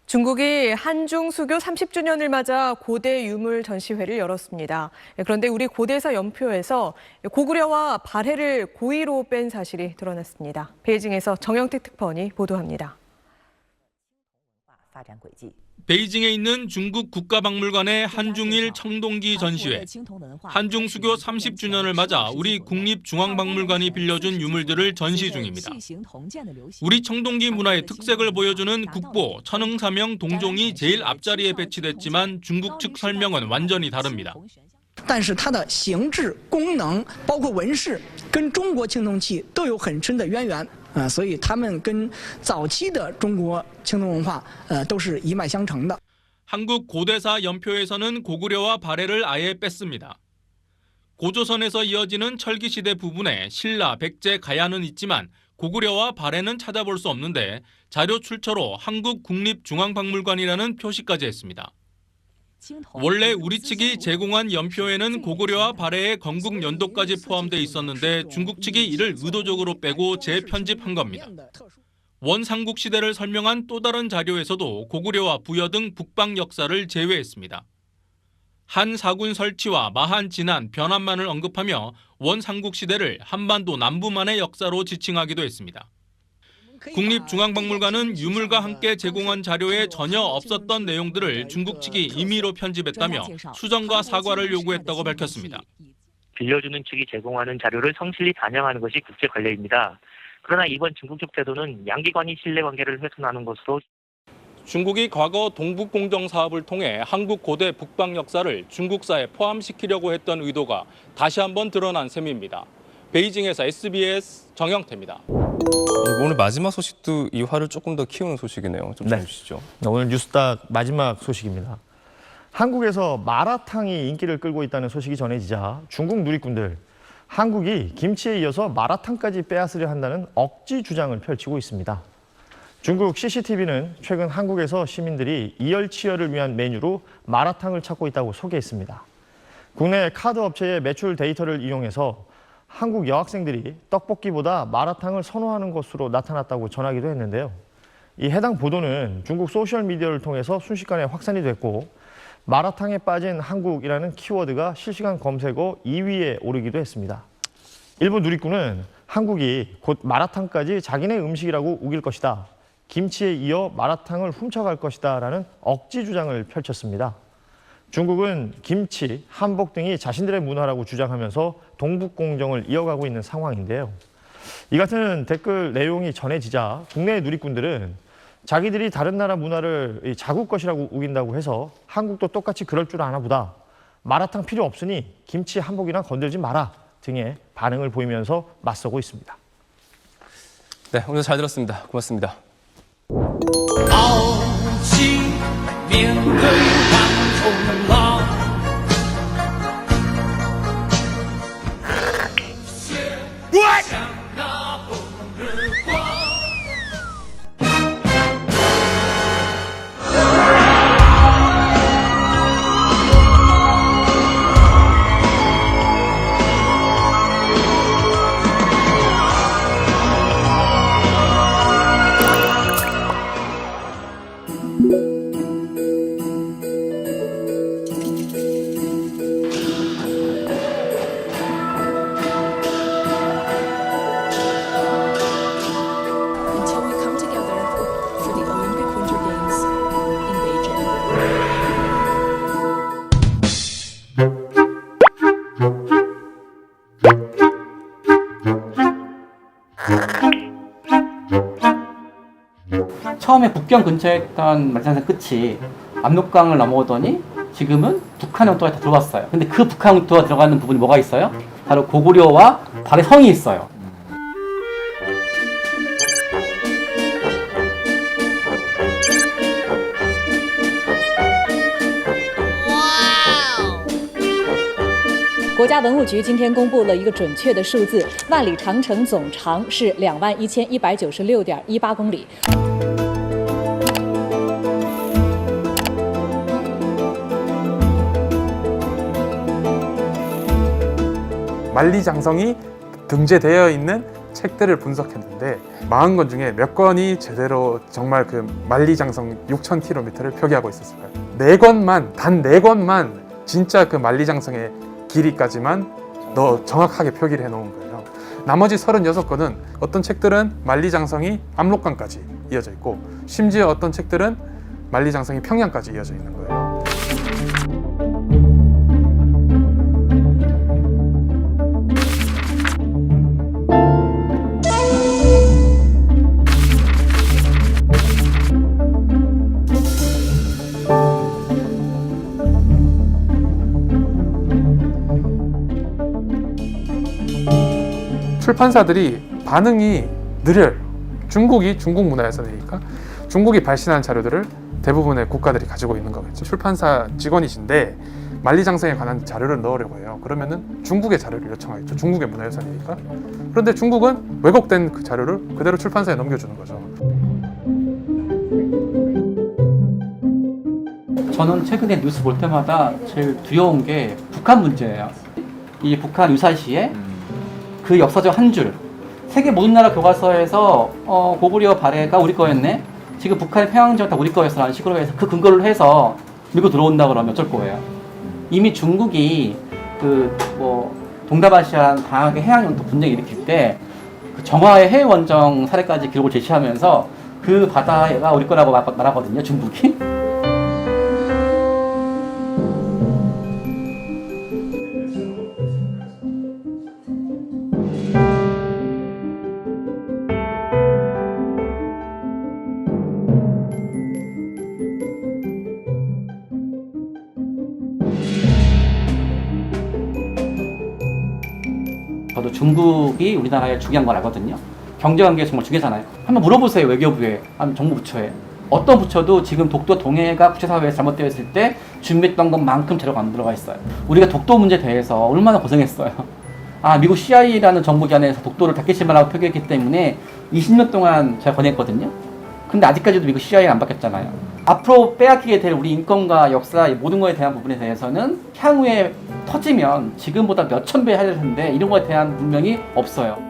중국이 한중 수교 30주년을 맞아 고대 유물 전시회를 열었습니다. 그런데 우리 고대사 연표에서 고구려와 발해를 고의로 뺀 사실이 드러났습니다. 베이징에서 정영택 특파원이 보도합니다. 베이징에 있는 중국 국가박물관의 한중일 청동기 전시회. 한중 수교 30주년을 맞아 우리 국립중앙박물관이 빌려준 유물들을 전시 중입니다. 우리 청동기 문화의 특색을 보여주는 국보, 천흥사명, 동종이 제일 앞자리에 배치됐지만 중국 측 설명은 완전히 다릅니다. 但是它的形制、功能，包括纹饰，跟中国青铜器都有很深的渊源所以它们跟早期的中国青铜文化都是一脉相承的。 한국 고대사 연표에서는 고구려와 발해를 아예 뺐습니다. 고조선에서 이어지는 철기시대 부분에 신라, 백제, 가야는 있지만 고구려와 발해는 찾아볼 수 없는데 자료 출처로 한국국립중앙박물관이라는 표시까지 했습니다. 원래 우리 측이 제공한 연표에는 고구려와 발해의 건국 연도까지 포함돼 있었는데 중국 측이 이를 의도적으로 빼고 재편집한 겁니다. 원삼국 시대를 설명한 또 다른 자료에서도 고구려와 부여 등 북방 역사를 제외했습니다. 한 사군 설치와 마한 진안, 변환만을 언급하며 원삼국 시대를 한반도 남부만의 역사로 지칭하기도 했습니다. 국립중앙박물관은 유물과 함께 제공한 자료에 전혀 없었던 내용들을 중국 측이 임의로 편집했다며 수정과 사과를 요구했다고 밝혔습니다. 빌려주는 측이 제공하는 자료를 성실히 반영하는 것이 국제 관례입니다. 그러나 이번 중국 측 태도는 양기관이 신뢰관계를 훼손하는 것으로 중국이 과거 동북공정 사업을 통해 한국 고대 북방 역사를 중국사에 포함시키려고 했던 의도가 다시 한번 드러난 셈입니다. 베이징에서 SBS 정영태입니다. 오늘 마지막 소식도 이 화를 조금 더 키우는 소식이네요. 좀 전해주시죠. 오늘 뉴스닥 마지막 소식입니다. 한국에서 마라탕이 인기를 끌고 있다는 소식이 전해지자 중국 누리꾼들, 한국이 김치에 이어서 마라탕까지 빼앗으려 한다는 억지 주장을 펼치고 있습니다. 중국 CCTV는 최근 한국에서 시민들이 이열치열을 위한 메뉴로 마라탕을 찾고 있다고 소개했습니다. 국내 카드 업체의 매출 데이터를 이용해서 한국 여학생들이 떡볶이보다 마라탕을 선호하는 것으로 나타났다고 전하기도 했는데요. 이 해당 보도는 중국 소셜미디어를 통해서 순식간에 확산이 됐고 마라탕에 빠진 한국이라는 키워드가 실시간 검색어 2위에 오르기도 했습니다. 일본 누리꾼은 한국이 곧 마라탕까지 자기네 음식이라고 우길 것이다. 김치에 이어 마라탕을 훔쳐갈 것이다 라는 억지 주장을 펼쳤습니다. 중국은 김치, 한복 등이 자신들의 문화라고 주장하면서 동북공정을 이어가고 있는 상황인데요. 이 같은 댓글 내용이 전해지자 국내 누리꾼들은 자기들이 다른 나라 문화를 자국 것이라고 우긴다고 해서 한국도 똑같이 그럴 줄 아나 보다. 마라탕 필요 없으니 김치, 한복이나 건들지 마라 등의 반응을 보이면서 맞서고 있습니다. 네, 오늘 잘 들었습니다. 고맙습니다. 처음에 국경 근처에 있던 말장산 끝이 압록강을 넘어오더니 지금은 북한 영토에 다 들어왔어요. 근데 그 북한 영토가 들어가는 부분이 뭐가 있어요? 바로 고구려와 발해 성이 있어요.哇！国家文物局今天公布了一个准确的数字，万里长城总长是21196.18公里。 만리장성이 등재되어 있는 책들을 분석했는데 40권 중에 몇 권이 제대로 정말 그 만리장성 6,000km를 표기하고 있었을까요? 단 4권만 진짜 그 만리장성의 길이까지만 정확하게 표기를 해놓은 거예요. 나머지 36권은 어떤 책들은 만리장성이 압록강까지 이어져 있고 심지어 어떤 책들은 만리장성이 평양까지 이어져 있는 거예요. 출판사들이 반응이 느려요. 중국이 중국 문화유산이니까 중국이 발신한 자료들을 대부분의 국가들이 가지고 있는 거겠죠. 출판사 직원이신데 만리장성에 관한 자료를 넣으려고 해요. 그러면은 중국의 자료를 요청하겠죠. 중국의 문화유산이니까. 그런데 중국은 왜곡된 그 자료를 그대로 출판사에 넘겨주는 거죠. 저는 최근에 뉴스 볼 때마다 제일 두려운 게 북한 문제예요. 이 북한 유사시에 그 역사적 한 줄, 세계 모든 나라 교과서에서 고구려 발해가 우리 거였네. 지금 북한의 평양 지역 다 우리 거였어라는 식으로 해서 그 근거를 해서 밀고 들어온다 그러면 어쩔 거예요. 이미 중국이 동남아시아 다양하게 해양 영토 분쟁 일으킬 때 그 정화의 해외 원정 사례까지 기록을 제시하면서 그 바다가 우리 거라고 말하거든요, 중국이. 저도 중국이 우리나라에 중요한 걸 알거든요. 경제관계가 정말 중요하잖아요. 한번 물어보세요, 외교부에, 아니면 정부부처에. 어떤 부처도 지금 독도 동해가 국제사회에서 잘못되어 있을 때 준비했던 것만큼 자료가 안 들어가 있어요. 우리가 독도 문제에 대해서 얼마나 고생했어요. 미국 CIA라는 정보기관에서 독도를 닫겠지만라고 표기했기 때문에 20년 동안 제가 권했거든요. 근데 아직까지도 미국 CIA가 안 바뀌었잖아요. 앞으로 빼앗기게 될 우리 인권과 역사 모든 거에 대한 부분에 대해서는 향후에 터지면 지금보다 몇천 배 해야 될 텐데 이런 거에 대한 분명히 없어요.